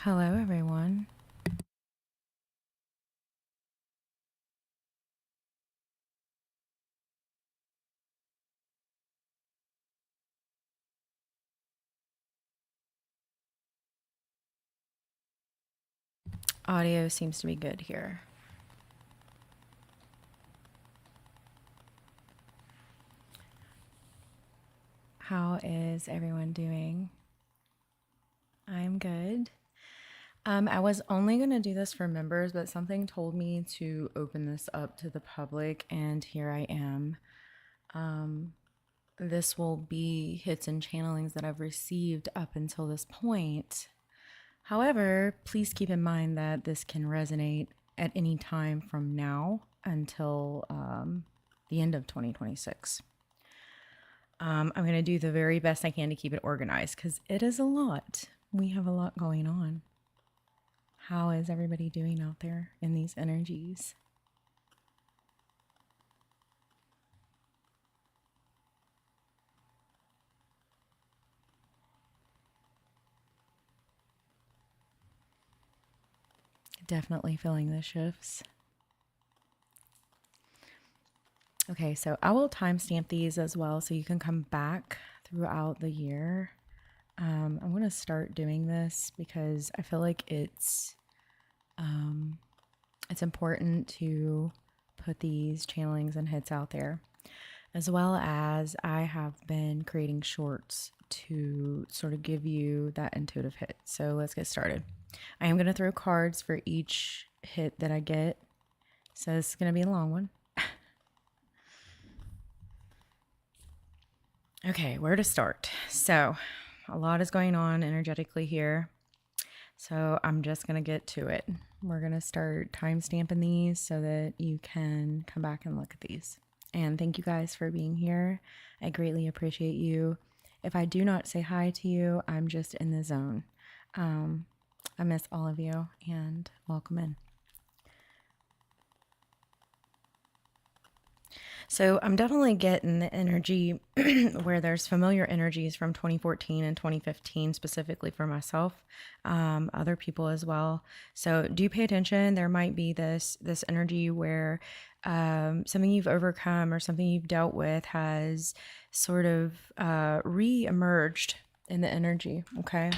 Hello, everyone. Audio seems to be good here. How is everyone doing? I'm good. I was only going to do this for members, but something told me to open this up to the public, and here I am. This will be hits and channelings that I've received up until this point. However, please keep in mind that this can resonate at any time from now until the end of 2026. I'm going to do the very best I can to keep it organized because it is a lot. We have a lot going on. How is everybody doing out there in these energies? Definitely feeling the shifts. Okay, so I will timestamp these as well so you can come back throughout the year. I'm going to start doing this because I feel like it's important to put these channelings and hits out there, as well as I have been creating shorts to sort of give you that intuitive hit. So let's get started. I am going to throw cards for each hit that I get. So this is going to be a long one. Okay, where to start? So a lot is going on energetically here. So I'm just going to get to it. We're going to start time stamping these so that you can come back and look at these. And thank you guys for being here. I greatly appreciate you. If I do not say hi to you, I'm just in the zone. I miss all of you and welcome in. So I'm definitely getting the energy where there's familiar energies from 2014 and 2015, specifically for myself, other people as well. So do pay attention. There might be this energy where something you've overcome or something you've dealt with has sort of re-emerged in the energy. Okay.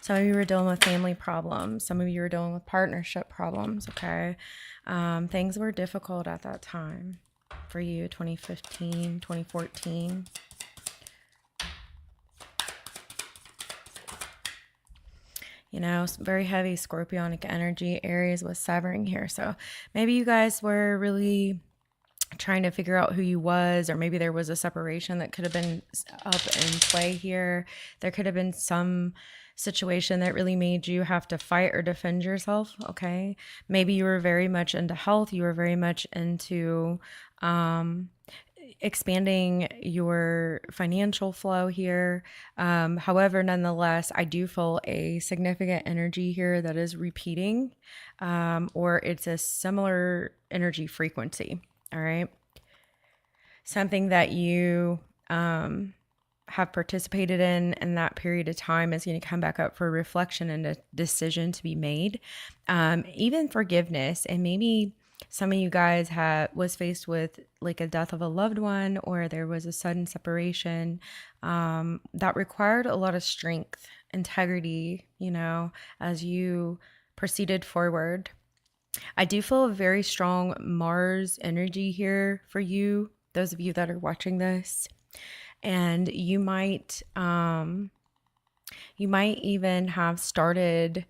Some of you were dealing with family problems. Some of you were dealing with partnership problems. Okay. Things were difficult at that time for you, 2015, 2014. You know, very heavy scorpionic energy. Aries was severing here. So maybe you guys were really trying to figure out who you was, or maybe there was a separation that could have been up in play here. There could have been some situation that really made you have to fight or defend yourself. Okay. Maybe you were very much into health. You were very much into expanding your financial flow here. However, nonetheless, I do feel a significant energy here that is repeating, or it's a similar energy frequency. All right. Something that you have participated in that period of time is going to come back up for reflection and a decision to be made. Even forgiveness. And maybe some of you guys was faced with like a death of a loved one, or there was a sudden separation that required a lot of strength, integrity, you know, as you proceeded forward. I do feel a very strong Mars energy here for you, those of you that are watching this. And you might even have started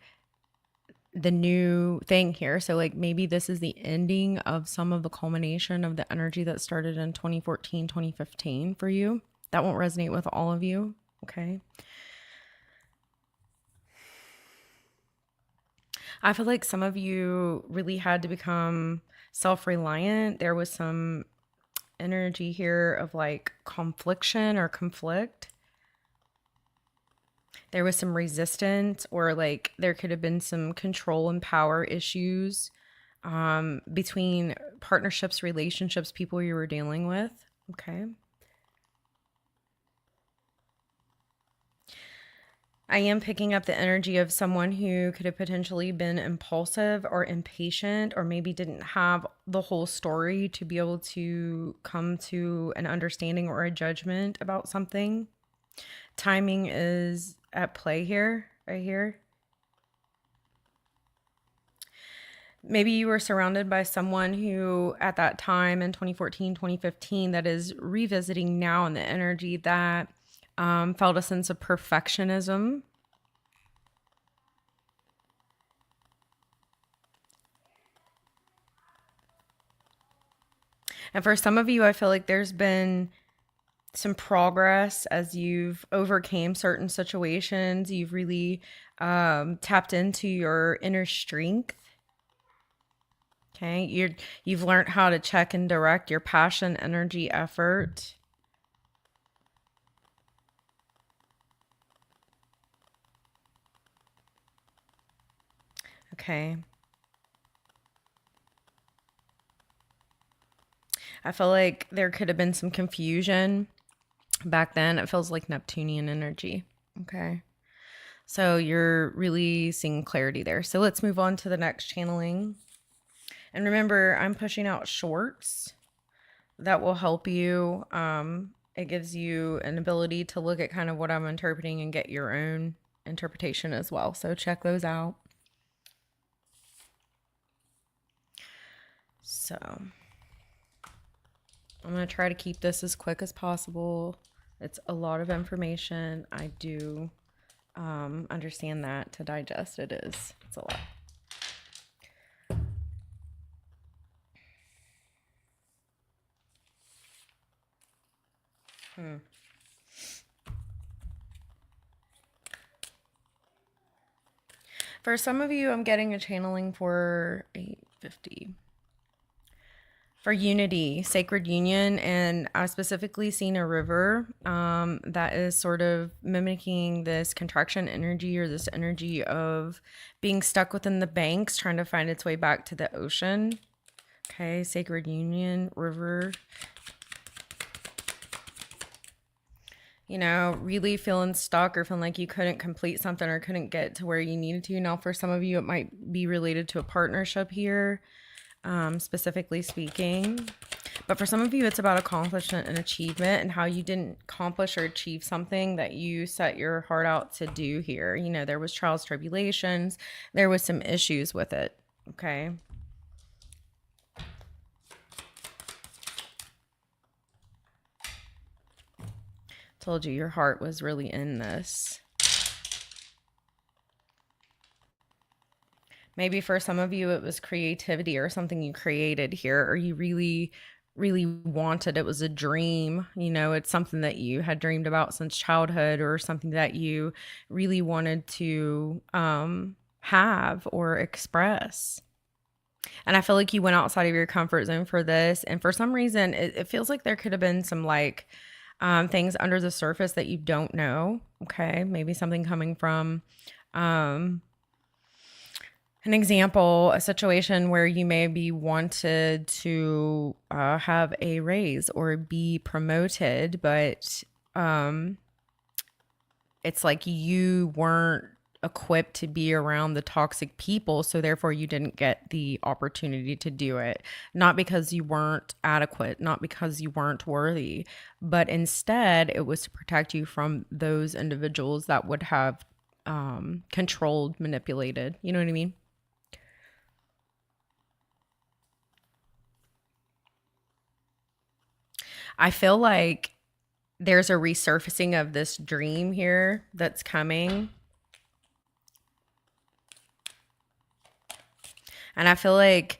the new thing here. So like maybe this is the ending of some of the culmination of the energy that started in 2014, 2015 for you. That won't resonate with all of you. Okay. I feel like some of you really had to become self-reliant. There was some energy here of like confliction or conflict. There was some resistance, or like there could have been some control and power issues between partnerships, relationships, people you were dealing with. Okay. I am picking up the energy of someone who could have potentially been impulsive or impatient, or maybe didn't have the whole story to be able to come to an understanding or a judgment about something. Timing is at play here, right here. Maybe you were surrounded by someone who at that time in 2014, 2015, that is revisiting now in the energy that felt a sense of perfectionism. And for some of you, I feel like there's been some progress as you've overcame certain situations. You've really tapped into your inner strength. Okay, you've learned how to check and direct your passion, energy, effort. Okay. I feel like there could have been some confusion back then. It feels like Neptunian energy. Okay. So you're really seeing clarity there. So let's move on to the next channeling. And remember, I'm pushing out shorts that will help you. It gives you an ability to look at kind of what I'm interpreting and get your own interpretation as well. So check those out. So I'm going to try to keep this as quick as possible. It's a lot of information. I do understand that to digest. It's a lot. For some of you, I'm getting a channeling for 850. For unity, sacred union, and I've specifically seen a river that is sort of mimicking this contraction energy, or this energy of being stuck within the banks, trying to find its way back to the ocean. Okay, sacred union, river. You know, really feeling stuck or feeling like you couldn't complete something or couldn't get to where you needed to. Now, for some of you, it might be related to a partnership here, specifically speaking. But for some of you, it's about accomplishment and achievement, and how you didn't accomplish or achieve something that you set your heart out to do here. You know, there was trials, tribulations, there was some issues with it. Okay. Told you your heart was really in this. Maybe for some of you, it was creativity or something you created here, or you really, really wanted. It was a dream. You know, it's something that you had dreamed about since childhood, or something that you really wanted to have or express. And I feel like you went outside of your comfort zone for this. And for some reason, it feels like there could have been some like things under the surface that you don't know. Okay. Maybe something coming from an example, a situation where you maybe wanted to have a raise or be promoted, but it's like you weren't equipped to be around the toxic people, so therefore you didn't get the opportunity to do it. Not because you weren't adequate, not because you weren't worthy, but instead it was to protect you from those individuals that would have controlled, manipulated. You know what I mean? I feel like there's a resurfacing of this dream here that's coming. And I feel like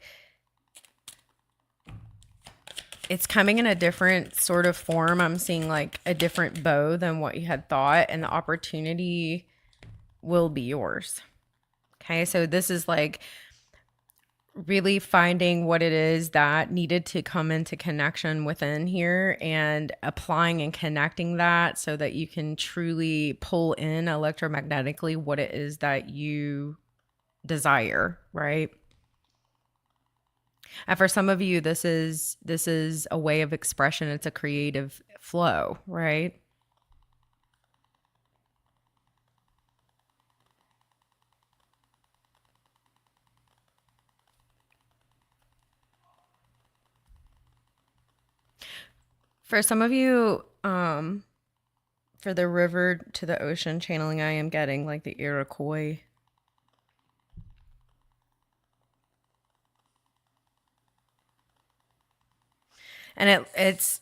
it's coming in a different sort of form. I'm seeing like a different bow than what you had thought, and the opportunity will be yours. Okay, so this is like really finding what it is that needed to come into connection within here, and applying and connecting that so that you can truly pull in electromagnetically what it is that you desire, right? And for some of you, this is a way of expression. It's a creative flow, right? For some of you, for the river to the ocean channeling, I am getting like the Iroquois. And it's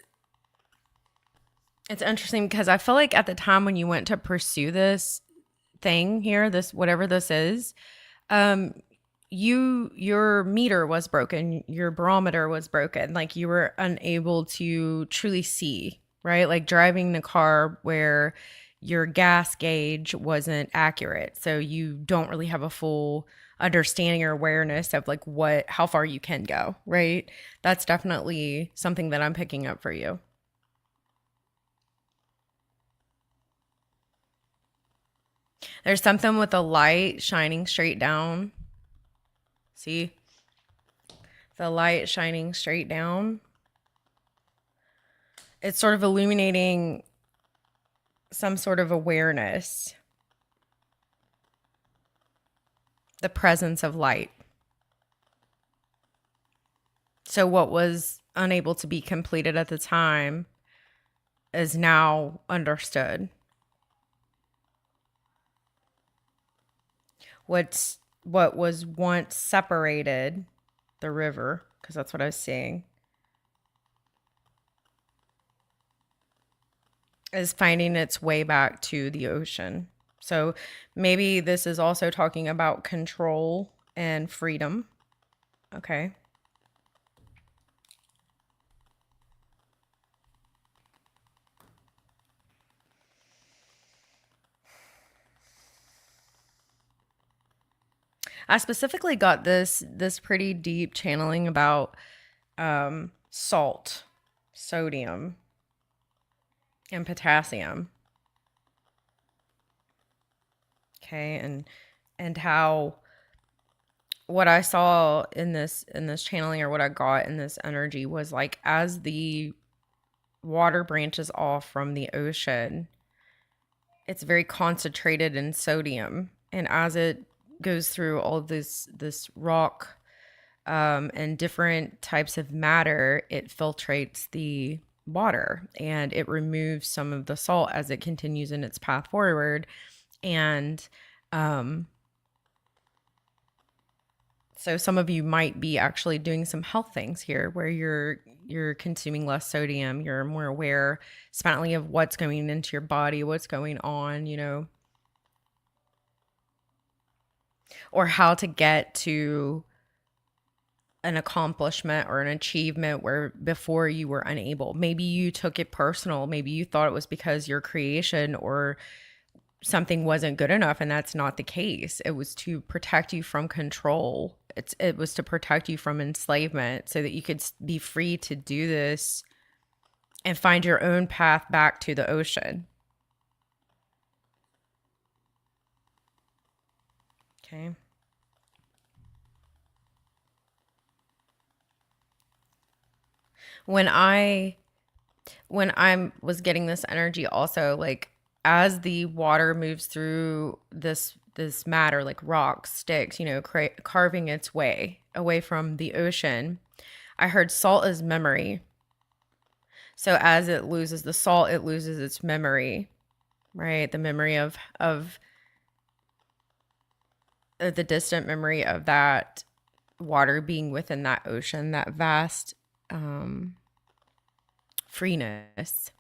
interesting because I feel like at the time when you went to pursue this thing here, this whatever this is, um, your meter was broken, your barometer was broken, like you were unable to truly see, right? Like driving the car where your gas gauge wasn't accurate, so you don't really have a full understanding or awareness of like what how far you can go, right? That's definitely something that I'm picking up for you. There's something with the light shining straight down. See, the light shining straight down, it's sort of illuminating some sort of awareness, the presence of light. So, what was unable to be completed at the time is now understood. What was once separated, the river, because that's what I was seeing, is finding its way back to the ocean. So maybe this is also talking about control and freedom. Okay. I specifically got this pretty deep channeling about salt, sodium, and potassium. Okay, and how what I saw in this channeling, or what I got in this energy, was like as the water branches off from the ocean, it's very concentrated in sodium, and as it goes through all this rock and different types of matter, it filtrates the water and it removes some of the salt as it continues in its path forward. And um, so some of you might be actually doing some health things here where you're consuming less sodium, you're more aware spontaneously of what's going into your body, what's going on, you know, or how to get to an accomplishment or an achievement where before you were unable. Maybe you took it personal. Maybe you thought it was because your creation or something wasn't good enough, and that's not the case. It was to protect you from control. It was to protect you from enslavement so that you could be free to do this and find your own path back to the ocean. Okay. When I was getting this energy also, like as the water moves through this matter, like rocks, sticks, you know, carving its way away from the ocean, I heard salt is memory. So as it loses the salt, it loses its memory, right? The memory of the distant memory of that water being within that ocean, that vast freeness.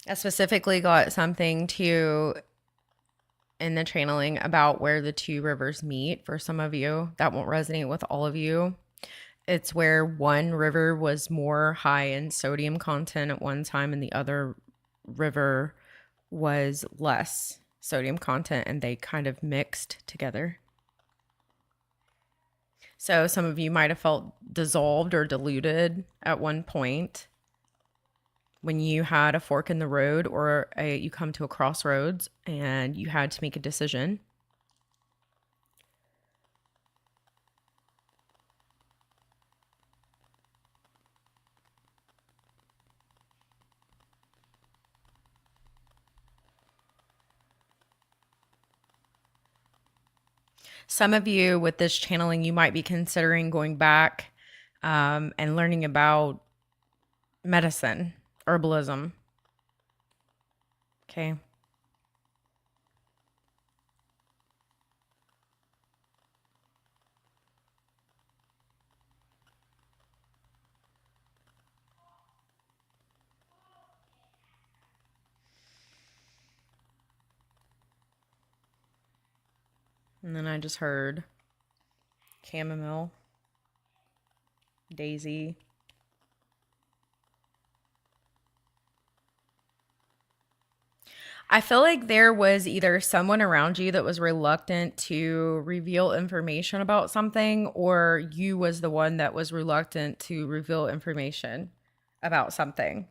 I specifically got something to in the channeling about where the two rivers meet. For some of you, that won't resonate with all of you. It's where one river was more high in sodium content at one time and the other river was less sodium content, and they kind of mixed together. So some of you might have felt dissolved or diluted at one point when you had a fork in the road, or you come to a crossroads and you had to make a decision. Some of you with this channeling, you might be considering going back and learning about medicine, herbalism. Okay. And then I just heard chamomile, daisy. I feel like there was either someone around you that was reluctant to reveal information about something, or you was the one that was reluctant to reveal information about something.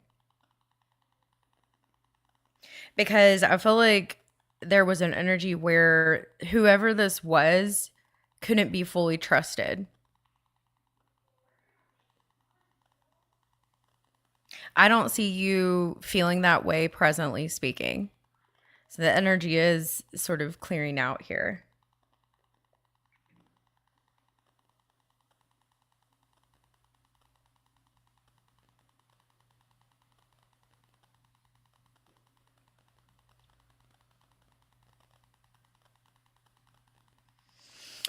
Because I feel like there was an energy where whoever this was couldn't be fully trusted. I don't see you feeling that way presently speaking. So the energy is sort of clearing out here.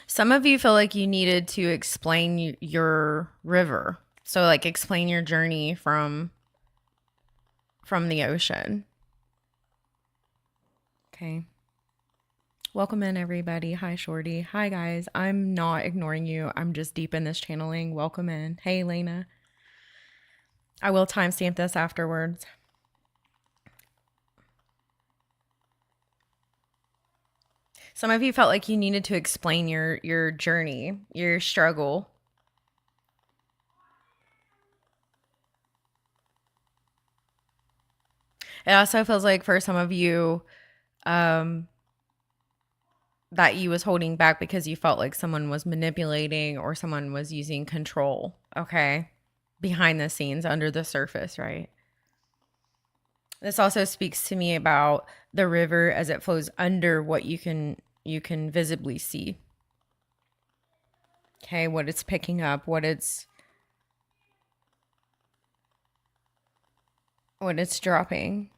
Some of you feel like you needed to explain your river. So like explain your journey from the ocean. Okay. Welcome in everybody. Hi Shorty. Hi guys. I'm not ignoring you. I'm just deep in this channeling. Welcome in. Hey Lena. I will timestamp this afterwards. Some of you felt like you needed to explain your journey, your struggle. It also feels like for some of you, that you was holding back because you felt like someone was manipulating or someone was using control. Okay. Behind the scenes, under the surface, right? This also speaks to me about the river as it flows under what you can visibly see. Okay, what it's picking up, what it's dropping.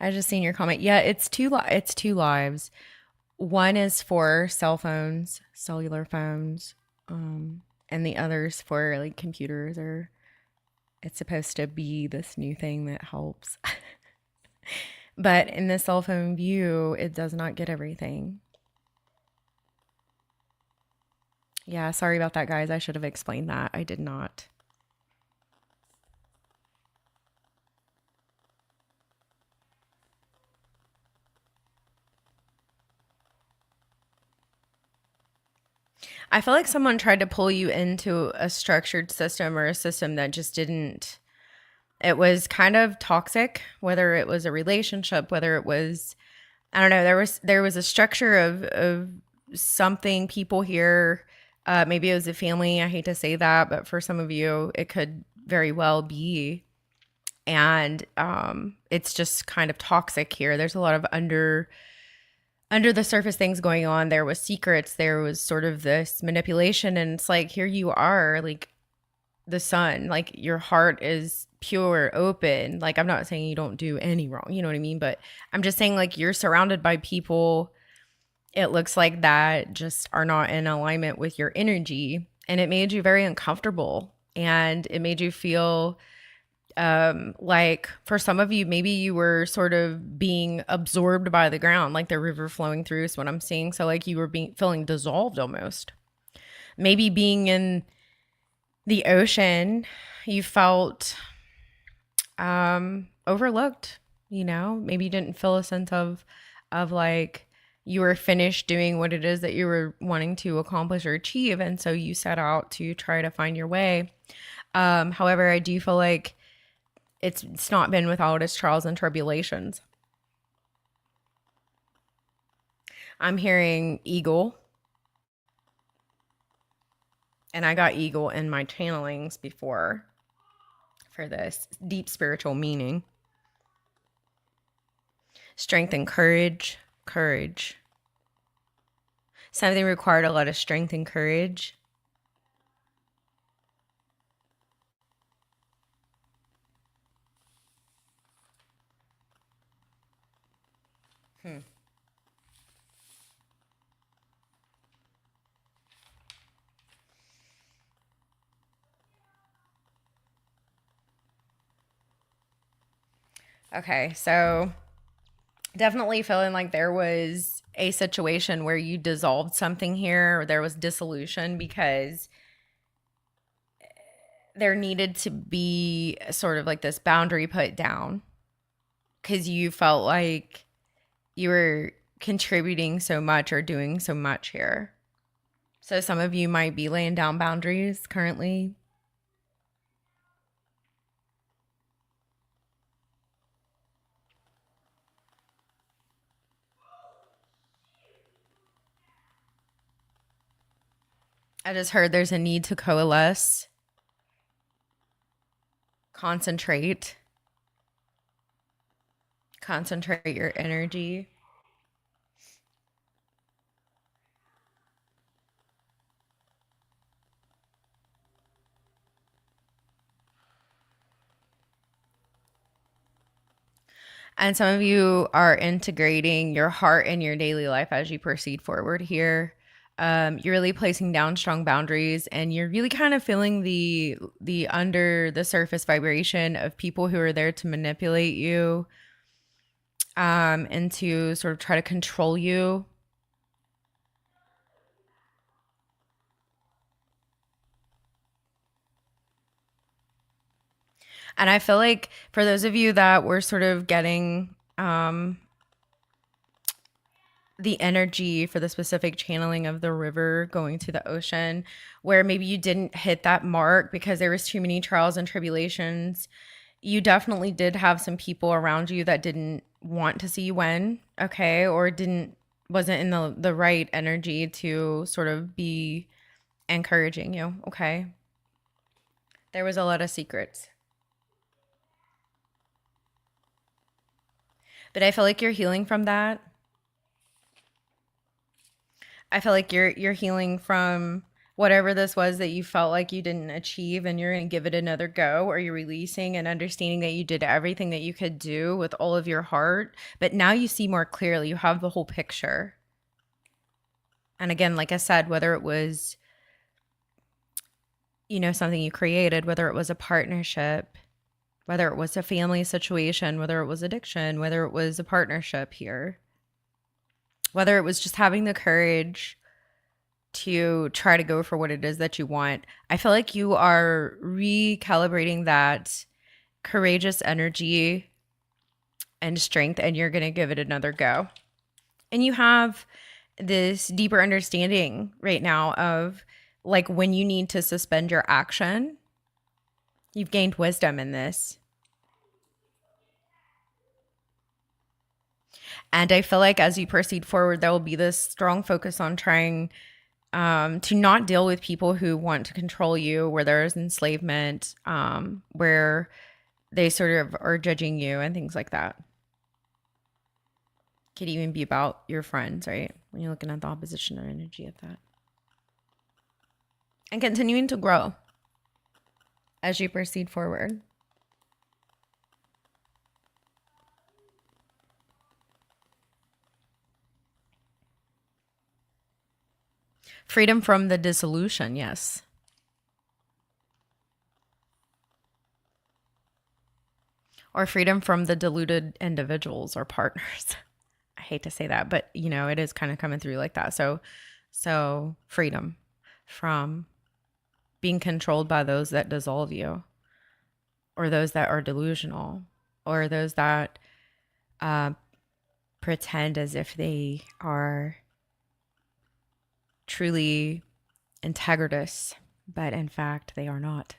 I just seen your comment. Yeah, it's two lives. One is for cell phones, cellular phones, and the other's for like computers, or it's supposed to be this new thing that helps. But in the cell phone view, it does not get everything. Yeah, sorry about that, guys. I should have explained that. I did not. I feel like someone tried to pull you into a structured system or a system that just didn't. It was kind of toxic, whether it was a relationship, whether it was, I don't know, there was a structure of something, people here. Maybe it was a family. I hate to say that, but for some of you, it could very well be. And it's just kind of toxic here. There's a lot of under the surface things going on. There was secrets. There was sort of this manipulation, and it's like here you are, like the sun, like your heart is pure, open. Like I'm not saying you don't do any wrong, you know what I mean? But I'm just saying like you're surrounded by people, it looks like that just are not in alignment with your energy, and it made you very uncomfortable, and it made you feel like for some of you, maybe you were sort of being absorbed by the ground, like the river flowing through is what I'm seeing. So like you were feeling dissolved almost. Maybe being in the ocean, you felt overlooked, you know, maybe you didn't feel a sense of like you were finished doing what it is that you were wanting to accomplish or achieve. And so you set out to try to find your way. However, I do feel like it's not been without its trials and tribulations. I'm hearing eagle. And I got eagle in my channelings before for this deep spiritual meaning. Strength and courage. Courage. Something required a lot of strength and courage. Okay, so definitely feeling like there was a situation where you dissolved something here, or there was dissolution because there needed to be sort of like this boundary put down because you felt like you were contributing so much or doing so much here. So some of you might be laying down boundaries currently. I just heard there's a need to coalesce, concentrate your energy. And some of you are integrating your heart in your daily life as you proceed forward here. You're really placing down strong boundaries, and you're really kind of feeling the under the surface vibration of people who are there to manipulate you, and to sort of try to control you. And I feel like for those of you that were sort of getting the energy for the specific channeling of the river going to the ocean, where maybe you didn't hit that mark because there was too many trials and tribulations, you definitely did have some people around you that didn't want to see you win, okay, or wasn't in the right energy to sort of be encouraging you, okay? There was a lot of secrets. But I feel like you're healing from that. I feel like you're healing from whatever this was that you felt like you didn't achieve, and you're going to give it another go, or you're releasing and understanding that you did everything that you could do with all of your heart, but now you see more clearly. You have the whole picture. And again, like I said, whether it was, something you created, whether it was a partnership, whether it was a family situation, whether it was addiction, whether it was a partnership here, whether it was just having the courage to try to go for what it is that you want. I feel like you are recalibrating that courageous energy and strength, and you're going to give it another go. And you have this deeper understanding right now of like when you need to suspend your action. You've gained wisdom in this. And I feel like as you proceed forward, there will be this strong focus on trying to not deal with people who want to control you, where there is enslavement, where they sort of are judging you and things like that. Could even be about your friends, right? When you're looking at the opposition or energy of that. And continuing to grow as you proceed forward. Freedom from the dissolution, yes. Or freedom from the deluded individuals or partners. I hate to say that, but it is kind of coming through like that. So freedom from being controlled by those that dissolve you, or those that are delusional, or those that pretend as if they are truly integritous, but in fact they are not.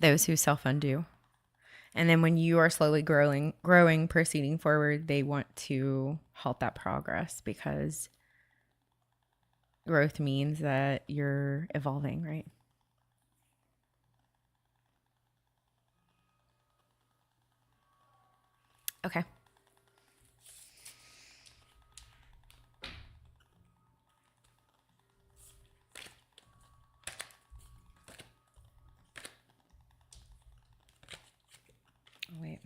those who self-undo. And then when you are slowly growing, proceeding forward, they want to halt that progress because growth means that you're evolving, right? Okay. Wait.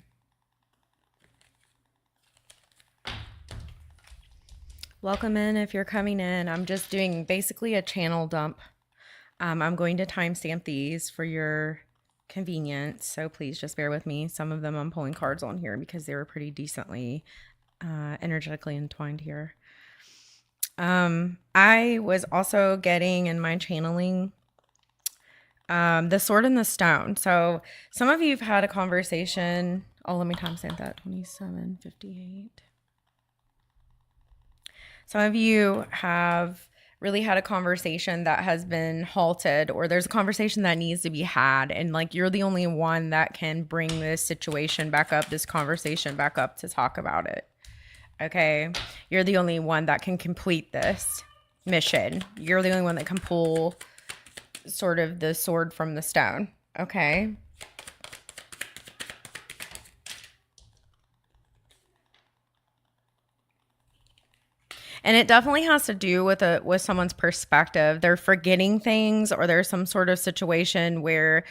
Welcome in if you're coming in. I'm just doing basically a channel dump. I'm going to timestamp these for your convenience, so please just bear with me. Some of them I'm pulling cards on here because they were pretty decently energetically entwined here. I was also getting in my channeling the Sword and the Stone. So some of you have had a conversation. Oh, let me timestamp that. 27:58. Some of you have really had a conversation that has been halted, or there's a conversation that needs to be had, and like you're the only one that can bring this situation back up, this conversation back up to talk about it. Okay, you're the only one that can complete this mission. You're the only one that can pull sort of the sword from the stone. Okay. And it definitely has to do with someone's perspective. They're forgetting things, or there's some sort of situation where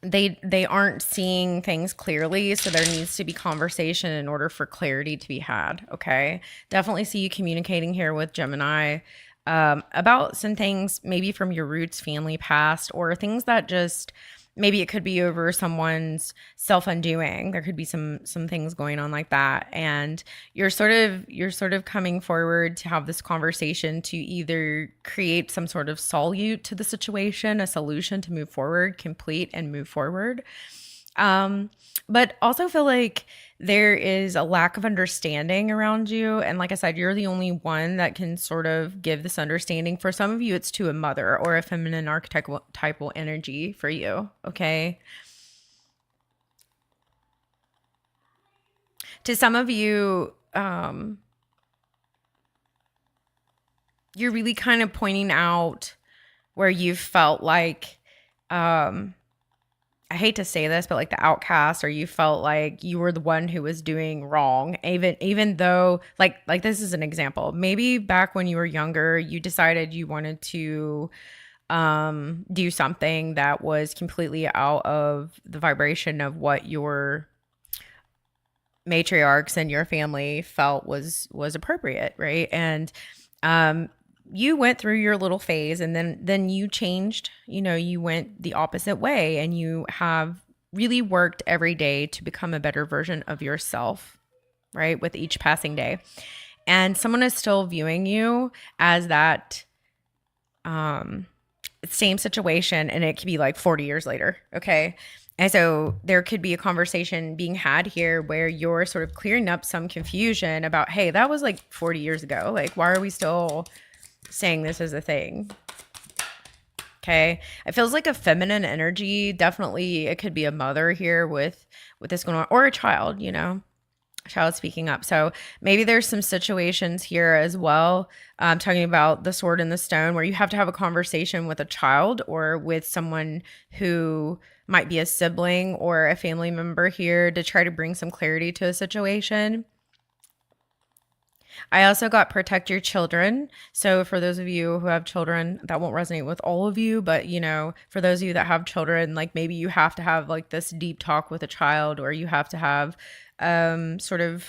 they aren't seeing things clearly, so there needs to be conversation in order for clarity to be had. Okay, definitely see you communicating here with Gemini about some things maybe from your roots, family, past, or things that just maybe it could be over someone's self-undoing. There could be some things going on like that, and you're sort of coming forward to have this conversation to either create some sort of solute to the situation, a solution to move forward, complete and move forward. But also feel like there is a lack of understanding around you. And like I said, you're the only one that can sort of give this understanding. For some of you, it's to a mother or a feminine archetypal energy for you. Okay. To some of you, you're really kind of pointing out where you felt like, I hate to say this, but like the outcast, or you felt like you were the one who was doing wrong, even though like this is an example. Maybe back when you were younger, you decided you wanted to do something that was completely out of the vibration of what your matriarchs and your family felt was appropriate, right? And you went through your little phase, and then you changed, you went the opposite way, and you have really worked every day to become a better version of yourself, right? With each passing day. And someone is still viewing you as that same situation, and it could be like 40 years later. Okay. And so there could be a conversation being had here where you're sort of clearing up some confusion about, hey, that was like 40 years ago. Like, why are we still saying this is a thing? Okay. It feels like a feminine energy. Definitely it could be a mother here with this going on, or a child, child speaking up. So maybe there's some situations here as well. Talking about the sword and the stone, where you have to have a conversation with a child or with someone who might be a sibling or a family member here to try to bring some clarity to a situation. I also got protect your children. So for those of you who have children, that won't resonate with all of you, but for those of you that have children, like maybe you have to have like this deep talk with a child, or you have to have sort of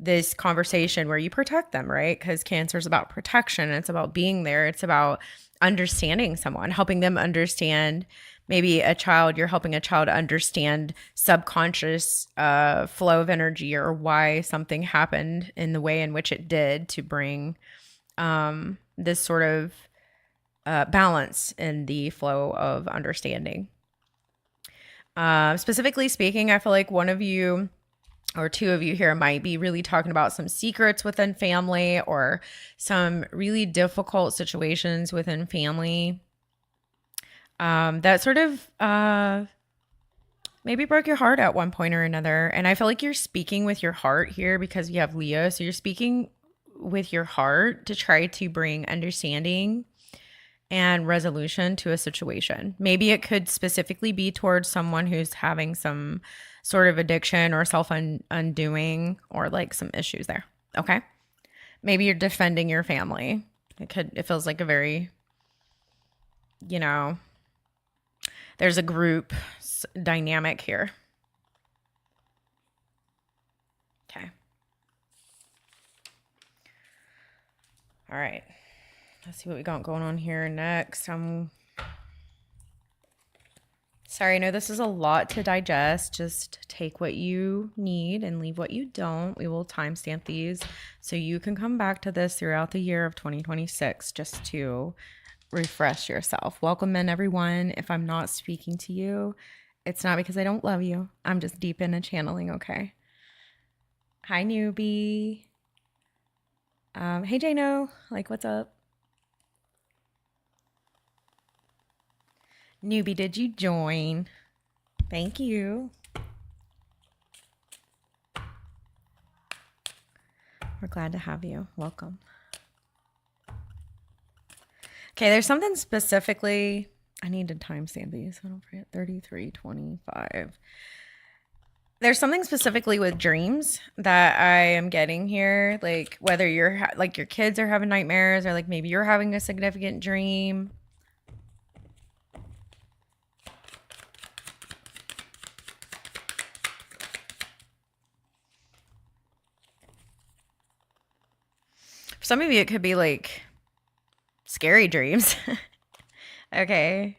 this conversation where you protect them, right? Because Cancer is about protection. It's about being there. It's about understanding someone, helping them understand. Maybe a child, you're helping a child understand subconscious flow of energy, or why something happened in the way in which it did, to bring this sort of balance in the flow of understanding. Specifically speaking, I feel like one of you or two of you here might be really talking about some secrets within family, or some really difficult situations within family. that sort of maybe broke your heart at one point or another. And I feel like you're speaking with your heart here because you have Leo. So you're speaking with your heart to try to bring understanding and resolution to a situation. Maybe it could specifically be towards someone who's having some sort of addiction or self undoing or like some issues there. Okay. Maybe you're defending your family. It feels like a very, you know, there's a group dynamic here. Okay. All right. Let's see what we got going on here next. Sorry, I know this is a lot to digest. Just take what you need and leave what you don't. We will timestamp these so you can come back to this throughout the year of 2026 just to refresh yourself. Welcome in, everyone. If I'm not speaking to you, it's not because I don't love you. I'm just deep in a channeling, okay? Hi, newbie. Hey, Jano. Like, what's up? Newbie, did you join? Thank you. We're glad to have you. Welcome. Okay, there's something specifically, I need to timestamp these. I don't forget, 33:25. There's something specifically with dreams that I am getting here. Like whether you're like your kids are having nightmares or like maybe you're having a significant dream. For some of you, it could be like scary dreams. Okay.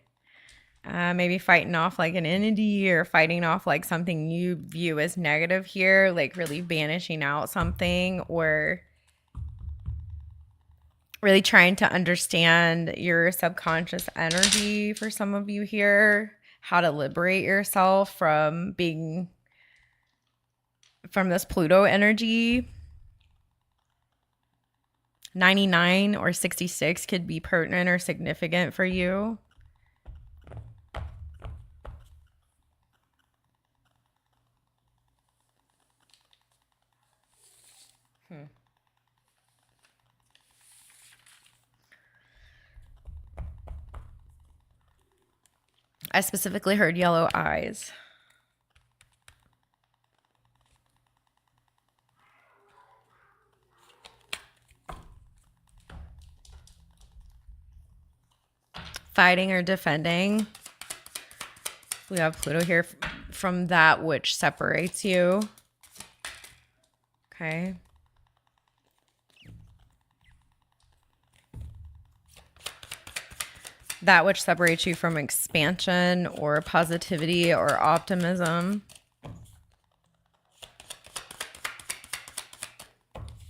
Maybe fighting off like an entity or fighting off like something you view as negative here, like really banishing out something or really trying to understand your subconscious energy for some of you here, how to liberate yourself from being from this Pluto energy. 99 or 66 could be pertinent or significant for you. I specifically heard yellow eyes. Fighting or defending. We have Pluto here from that which separates you. Okay. That which separates you from expansion or positivity or optimism.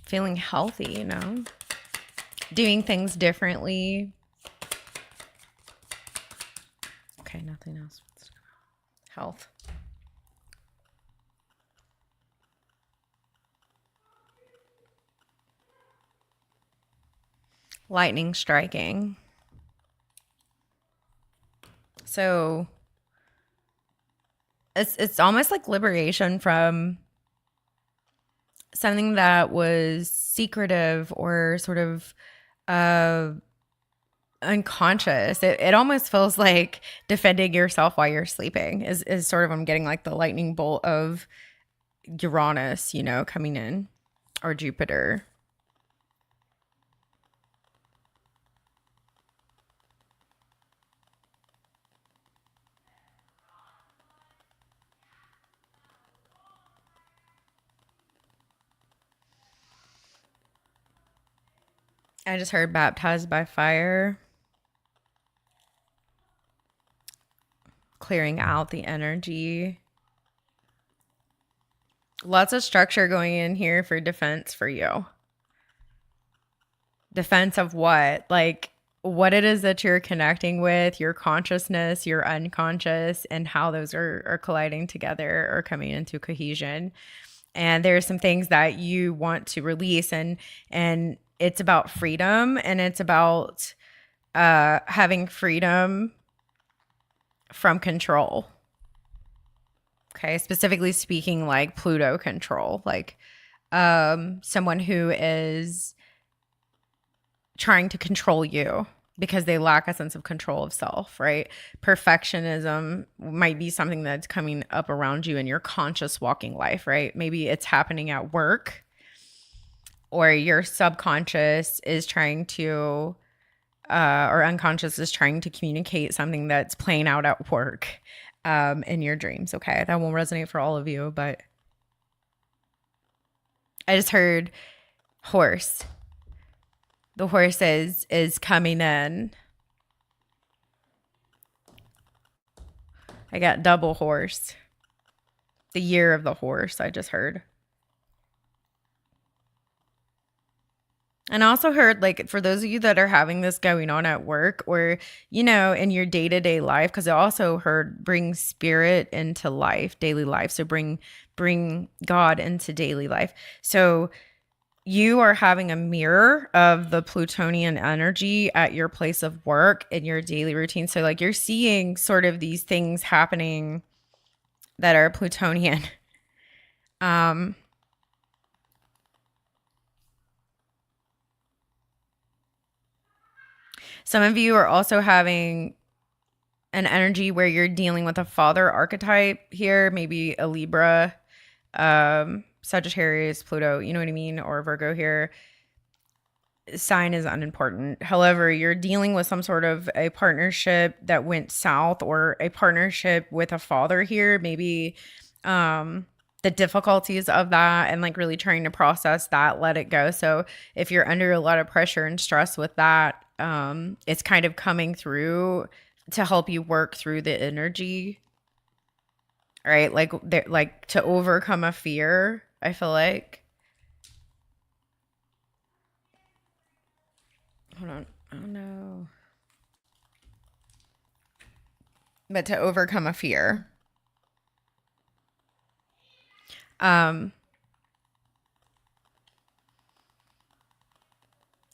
Feeling healthy, you know, doing things differently. Okay, nothing else. Health. Lightning striking. So it's almost like liberation from something that was secretive or sort of unconscious. It almost feels like defending yourself while you're sleeping is sort of, I'm getting like the lightning bolt of Uranus, you know, coming in, or Jupiter. I just heard baptized by fire. Clearing out the energy. Lots of structure going in here for defense for you. Defense of what? Like what it is that you're connecting with, your consciousness, your unconscious, and how those are colliding together or coming into cohesion. And there are some things that you want to release, and it's about freedom, and it's about having freedom from control. Okay, specifically speaking, like Pluto control, like someone who is trying to control you because they lack a sense of control of self, right? Perfectionism might be something that's coming up around you in your conscious walking life, right? Maybe it's happening at work, or your subconscious is trying to, or unconscious is trying to communicate something that's playing out at work in your dreams. Okay, that won't resonate for all of you, but I just heard horse. The horse is coming in. I got double horse. The year of the horse, I just heard. And I also heard, like, for those of you that are having this going on at work or, you know, in your day-to-day life, because I also heard bring spirit into life, daily life. So bring God into daily life. So you are having a mirror of the Plutonian energy at your place of work in your daily routine. So like you're seeing sort of these things happening that are Plutonian. Some of you are also having an energy where you're dealing with a father archetype here, maybe a Libra, Sagittarius, Pluto, you know what I mean? Or Virgo here. Sign is unimportant. However, you're dealing with some sort of a partnership that went south, or a partnership with a father here, maybe the difficulties of that, and like really trying to process that, let it go. So if you're under a lot of pressure and stress with that, it's kind of coming through to help you work through the energy, right? Like to overcome a fear, I feel like. Hold on. Oh no. But to overcome a fear.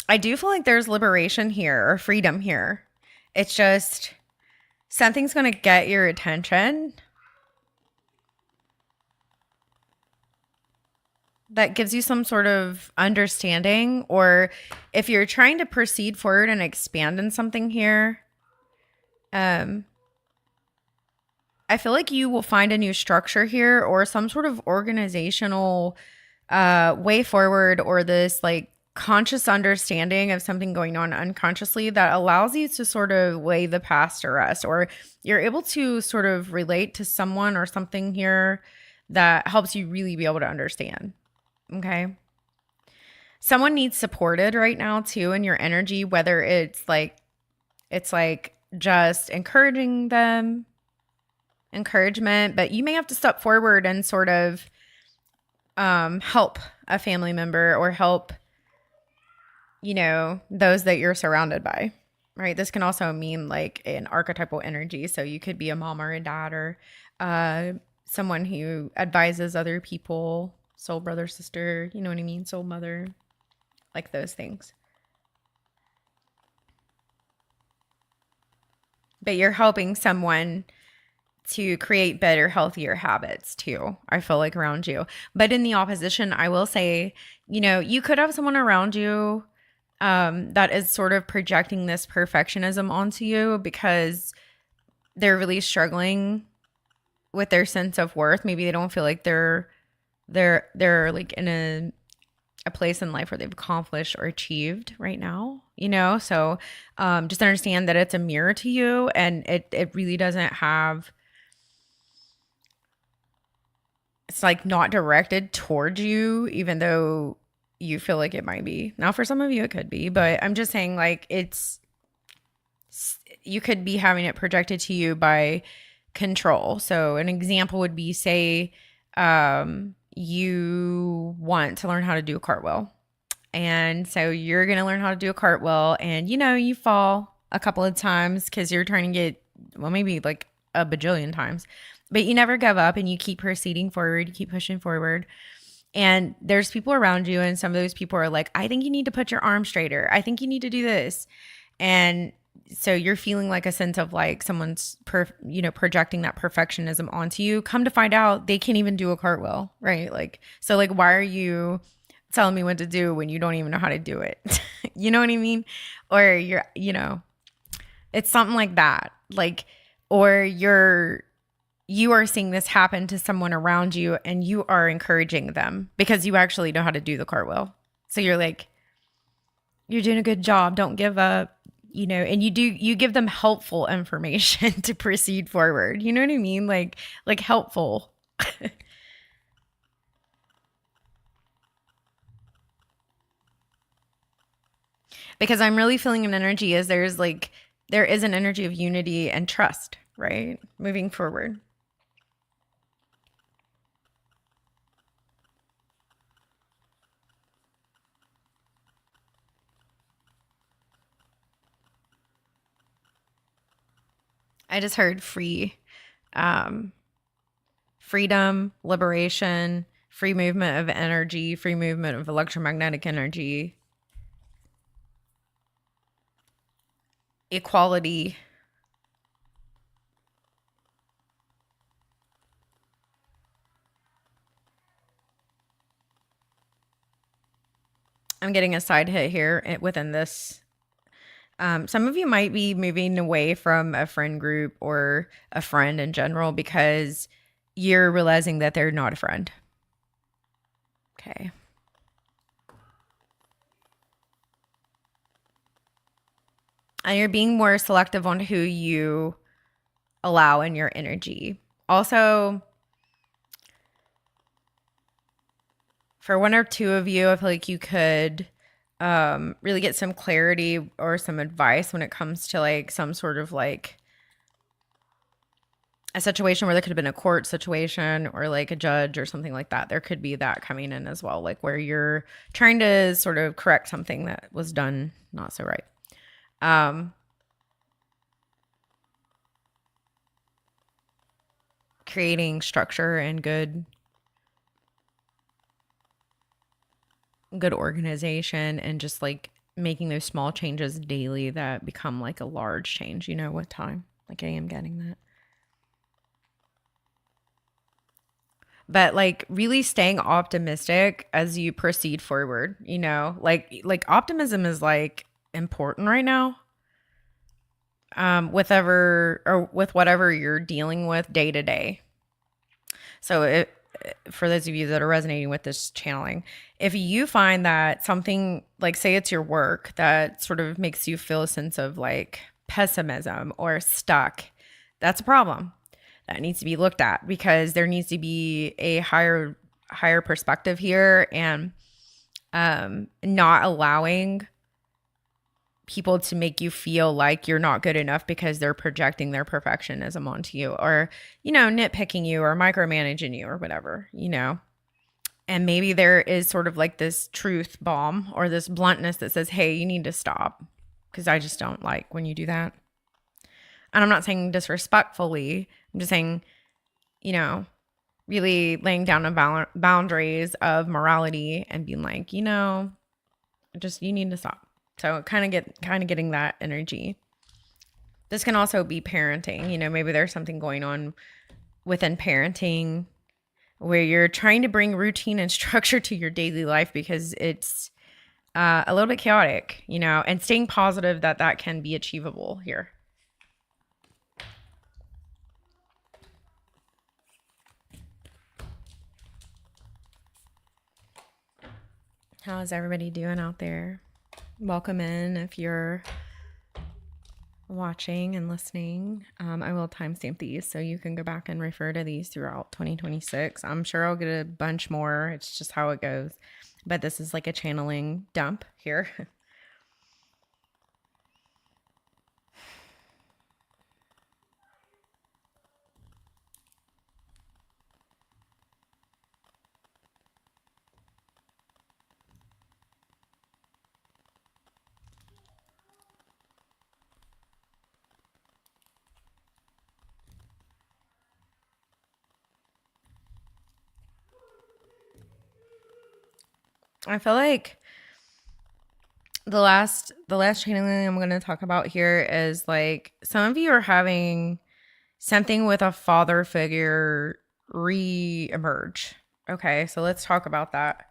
I do feel like there's liberation here, or freedom here. It's just something's going to get your attention that gives you some sort of understanding, or if you're trying to proceed forward and expand in something here, I feel like you will find a new structure here, or some sort of organizational way forward, or this like conscious understanding of something going on unconsciously that allows you to sort of lay the past to rest, or you're able to sort of relate to someone or something here that helps you really be able to understand. Okay. Someone needs supported right now too in your energy, whether it's like just encouraging them, encouragement, but you may have to step forward and sort of help a family member, or help, you know, those that you're surrounded by, right? This can also mean like an archetypal energy. So you could be a mom or a dad, or someone who advises other people, soul brother, sister, you know what I mean? Soul mother, like those things. But you're helping someone to create better, healthier habits too, I feel like, around you. But in the opposition, I will say, you know, you could have someone around you that is sort of projecting this perfectionism onto you because they're really struggling with their sense of worth. Maybe they don't feel like they're like in a place in life where they've accomplished or achieved right now, you know? So just understand that it's a mirror to you, and it really doesn't have, it's like not directed towards you, even though you feel like it might be. Now, for some of you, it could be, but I'm just saying, like, you could be having it projected to you by control. So an example would be, say, you want to learn how to do a cartwheel. And so you're going to learn how to do a cartwheel, and, you know, you fall a couple of times because you're trying to get, well, maybe like a bajillion times, but you never give up, and you keep proceeding forward, you keep pushing forward. And there's people around you, and some of those people are like, I think you need to put your arm straighter. I think you need to do this. And so you're feeling like a sense of like someone's projecting that perfectionism onto you. Come to find out they can't even do a cartwheel, right? Like, so like, why are you telling me what to do when you don't even know how to do it? You know what I mean? Or it's something like that. Like, or you are seeing this happen to someone around you and you are encouraging them because you actually know how to do the cartwheel. So you're like, you're doing a good job. Don't give up, and you give them helpful information to proceed forward. You know what I mean? Like helpful. Because I'm really feeling an energy as there is an energy of unity and trust, right? Moving forward. I just heard free, um, freedom, liberation, free movement of energy, free movement of electromagnetic energy, equality. I'm getting a side hit here within this. Some of you might be moving away from a friend group or a friend in general because you're realizing that they're not a friend. Okay. And you're being more selective on who you allow in your energy. Also, for one or two of you, I feel like you could really get some clarity or some advice when it comes to like some sort of like a situation where there could have been a court situation or like a judge or something like that. There could be that coming in as well, like where you're trying to sort of correct something that was done not so right. Creating structure and good organization and just like making those small changes daily that become like a large change, with time. Like I am getting that. But like really staying optimistic as you proceed forward, like optimism is like important right now. With whatever you're dealing with day to day. So for those of you that are resonating with this channeling, if you find that something, like say it's your work that sort of makes you feel a sense of like pessimism or stuck, that's a problem that needs to be looked at because there needs to be a higher perspective here, and not allowing people to make you feel like you're not good enough because they're projecting their perfectionism onto you, or nitpicking you or micromanaging you or whatever. And maybe there is sort of like this truth bomb or this bluntness that says, hey, you need to stop because I just don't like when you do that. And I'm not saying disrespectfully. I'm just saying, really laying down the boundaries of morality and being like, just you need to stop. So kind of getting that energy. This can also be parenting. Maybe there's something going on within parenting where you're trying to bring routine and structure to your daily life because it's a little bit chaotic, and staying positive that can be achievable here. How's everybody doing out there? Welcome in if you're watching and listening. I will timestamp these so you can go back and refer to these throughout 2026. I'm sure I'll get a bunch more. It's just how it goes. But this is like a channeling dump here. I feel like The last channeling I'm going to talk about here is like some of you are having something with a father figure re-emerge. Okay, so let's talk about that.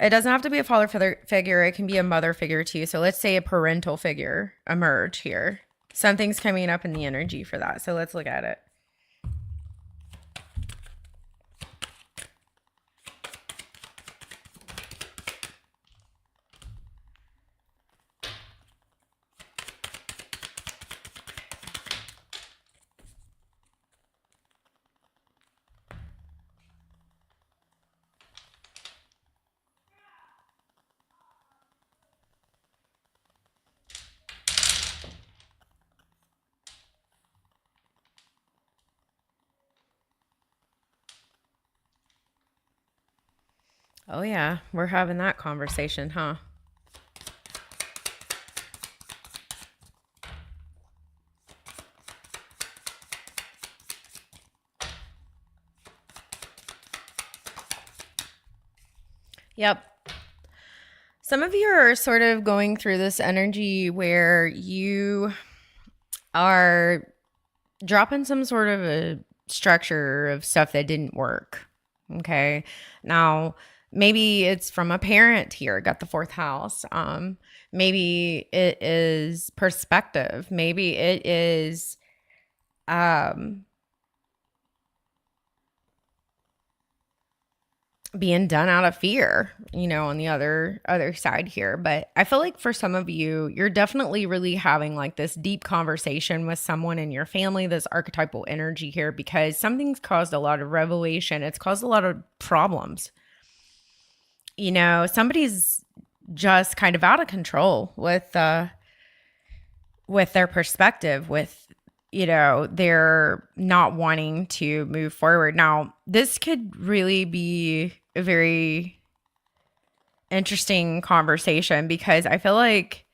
It doesn't have to be a father figure, it can be a mother figure too. So let's say a parental figure emerge here. Something's coming up in the energy for that. So let's look at it. Oh, yeah, we're having that conversation, huh? Yep. Some of you are sort of going through this energy where you are dropping some sort of a structure of stuff that didn't work. Okay. Now, maybe it's from a parent here, got the fourth house. Maybe it is perspective. Maybe it is being done out of fear, on the other side here. But I feel like for some of you, you're definitely really having like this deep conversation with someone in your family, this archetypal energy here, because something's caused a lot of revelation. It's caused a lot of problems. Somebody's just kind of out of control with their perspective, with they're not wanting to move forward. Now, this could really be a very interesting conversation because I feel like,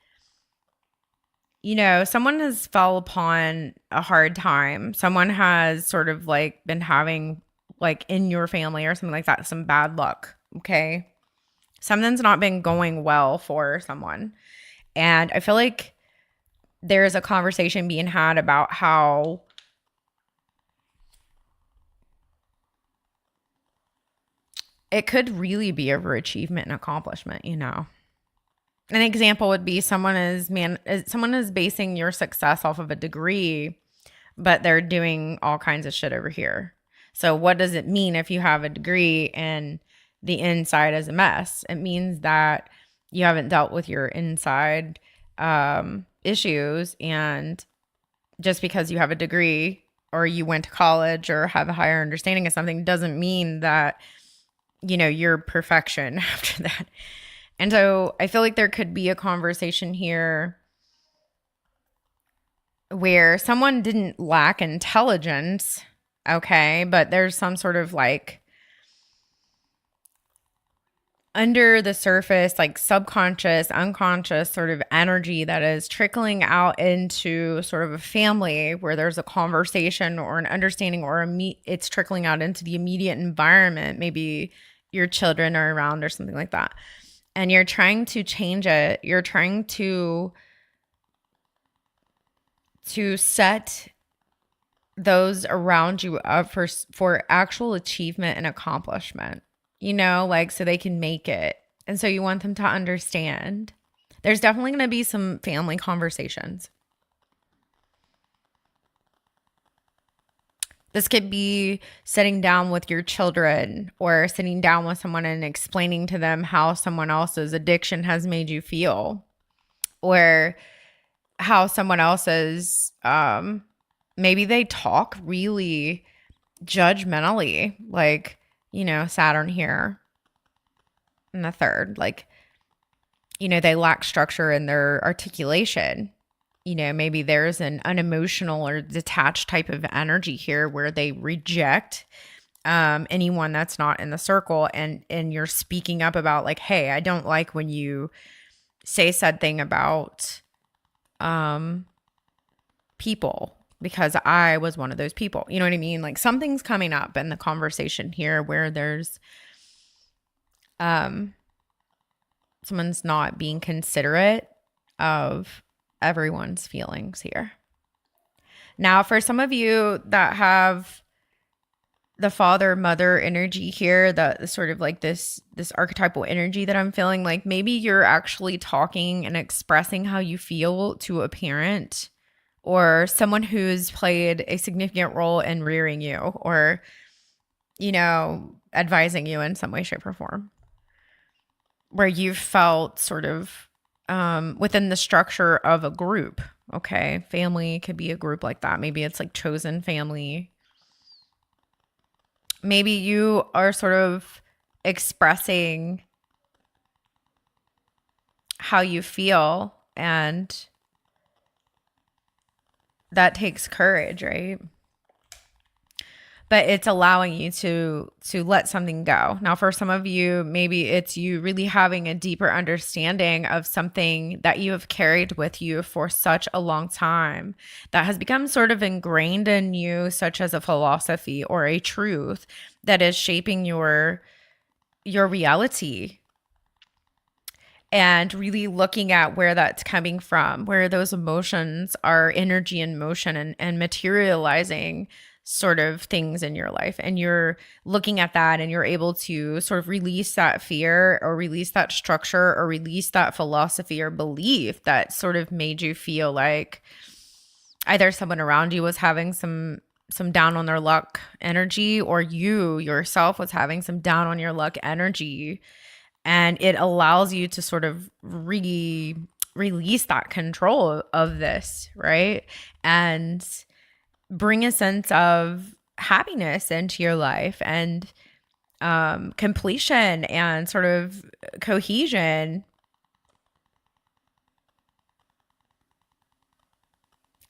someone has fell upon a hard time. Someone has sort of like been having, like in your family or something like that, some bad luck. Okay. Something's not been going well for someone. And I feel like there's a conversation being had about how it could really be overachievement and accomplishment, An example would be someone is basing your success off of a degree, but they're doing all kinds of shit over here. So what does it mean if you have a degree and the inside is a mess? It means that you haven't dealt with your inside issues, and just because you have a degree or you went to college or have a higher understanding of something doesn't mean that you're perfection after that. And so I feel like there could be a conversation here where someone didn't lack intelligence, okay, but there's some sort of like under the surface, like subconscious, unconscious sort of energy that is trickling out into sort of a family where there's a conversation or an understanding, or it's trickling out into the immediate environment. Maybe your children are around or something like that. And you're trying to change it. You're trying to set those around you up for actual achievement and accomplishment. Like so they can make it. And so you want them to understand. There's definitely going to be some family conversations. This could be sitting down with your children or sitting down with someone and explaining to them how someone else's addiction has made you feel, or how someone else's, maybe they talk really judgmentally, like, Saturn here in the third, like, they lack structure in their articulation. Maybe there's an unemotional or detached type of energy here where they reject anyone that's not in the circle, and you're speaking up about like, hey, I don't like when you say said thing about people, because I was one of those people. You know what I mean? Like something's coming up in the conversation here where there's Someone's not being considerate of everyone's feelings here. Now, for some of you that have the father mother energy here, the sort of like this archetypal energy that I'm feeling, like maybe you're actually talking and expressing how you feel to a parent or someone who's played a significant role in rearing you or, you know, advising you in some way, shape, or form, where you've felt sort of within the structure of a group. Okay, family could be a group like that. Maybe it's like chosen family. Maybe you are sort of expressing how you feel, and that takes courage, right? But it's allowing you to let something go. Now, for some of you, maybe it's you really having a deeper understanding of something that you have carried with you for such a long time that has become sort of ingrained in you, such as a philosophy or a truth that is shaping your reality. And really looking at where that's coming from, where those emotions are energy in motion and materializing sort of things in your life. And you're looking at that and you're able to sort of release that fear or release that structure or release that philosophy or belief that sort of made you feel like either someone around you was having some down on their luck energy, or you yourself was having some down on your luck energy. And it allows you to sort of release that control of this, right? And bring a sense of happiness into your life and completion and sort of cohesion.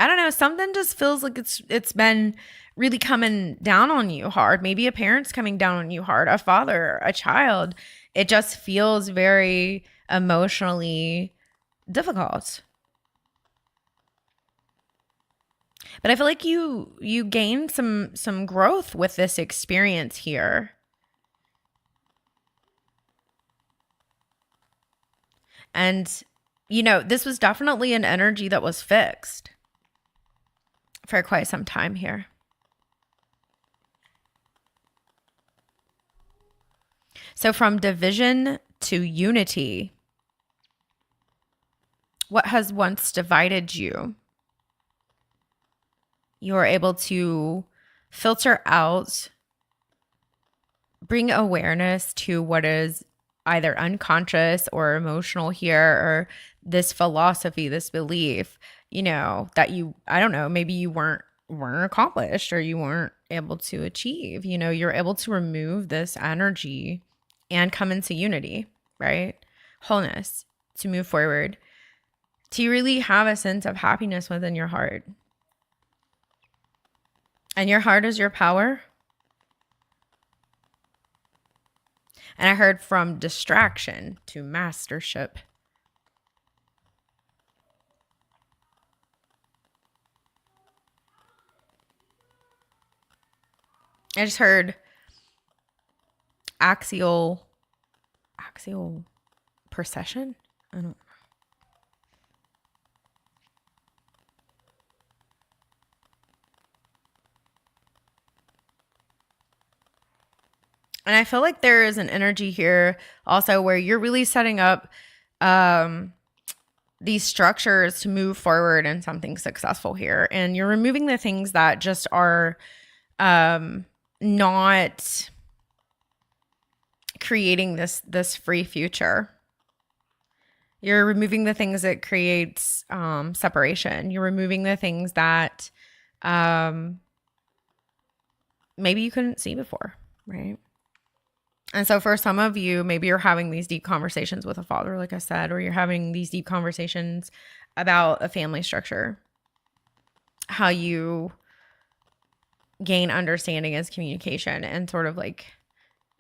I don't know, something just feels like it's been really coming down on you hard. Maybe a parent's coming down on you hard, a father, a child. It just feels very emotionally difficult. But I feel like you gained some growth with this experience here. And you know, this was definitely an energy that was fixed for quite some time here. So from division to unity, what has once divided you, you are able to filter out, bring awareness to what is either unconscious or emotional here, or this philosophy, this belief, you know, that you, I don't know, maybe you weren't accomplished or you weren't able to achieve. You know, you're able to remove this energy and come into unity, right? Wholeness, to move forward, to really have a sense of happiness within your heart. And your heart is your power. And I heard from distraction to mastership. I just heard axial procession. I don't know. And I feel like there is an energy here also where you're really setting up these structures to move forward in something successful here. And you're removing the things that just are not creating this free future. You're removing the things that creates separation. You're removing the things that maybe you couldn't see before, right? And so for some of you, maybe you're having these deep conversations with a father, like I said, or you're having these deep conversations about a family structure, how you gain understanding as communication and sort of like,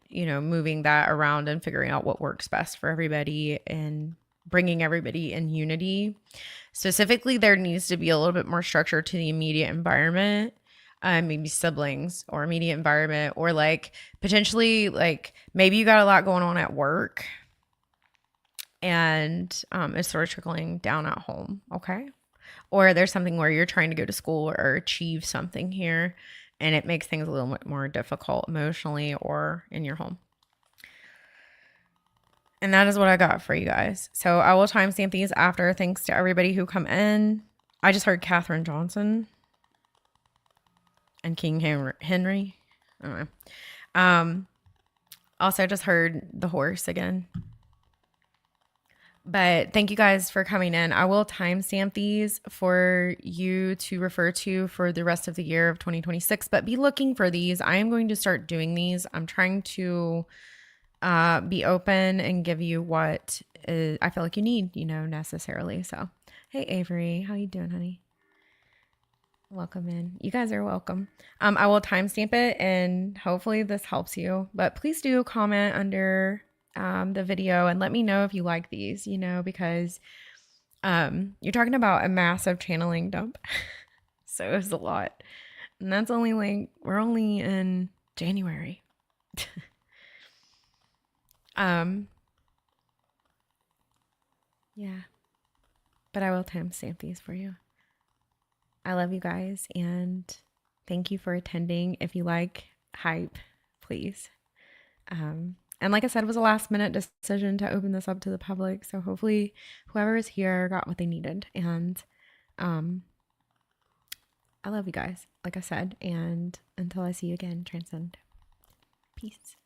you know, moving that around and figuring out what works best for everybody and bringing everybody in unity. Specifically, there needs to be a little bit more structure to the immediate environment. Maybe siblings or immediate environment, or like potentially like maybe you got a lot going on at work and it's sort of trickling down at home. Okay. Or there's something where you're trying to go to school or achieve something here, and it makes things a little bit more difficult emotionally or in your home. And that is what I got for you guys. So I will timestamp these after. Thanks to everybody who come in. I just heard Katherine Johnson and King Henry. I don't know. Also just heard the horse again. But thank you guys for coming in. I will timestamp these for you to refer to for the rest of the year of 2026, but be looking for these. I am going to start doing these. I'm trying to be open and give you what I feel like you need, necessarily. So, hey, Avery, how you doing, honey? Welcome in. You guys are welcome. I will timestamp it and hopefully this helps you, but please do comment under the video and let me know if you like these, because you're talking about a massive channeling dump. So it's a lot. And that's we're only in January. Yeah. But I will timestamp these for you. I love you guys and thank you for attending. If you like hype, please. And like I said, it was a last minute decision to open this up to the public. So hopefully whoever is here got what they needed. And I love you guys, like I said. And until I see you again, transcend. Peace.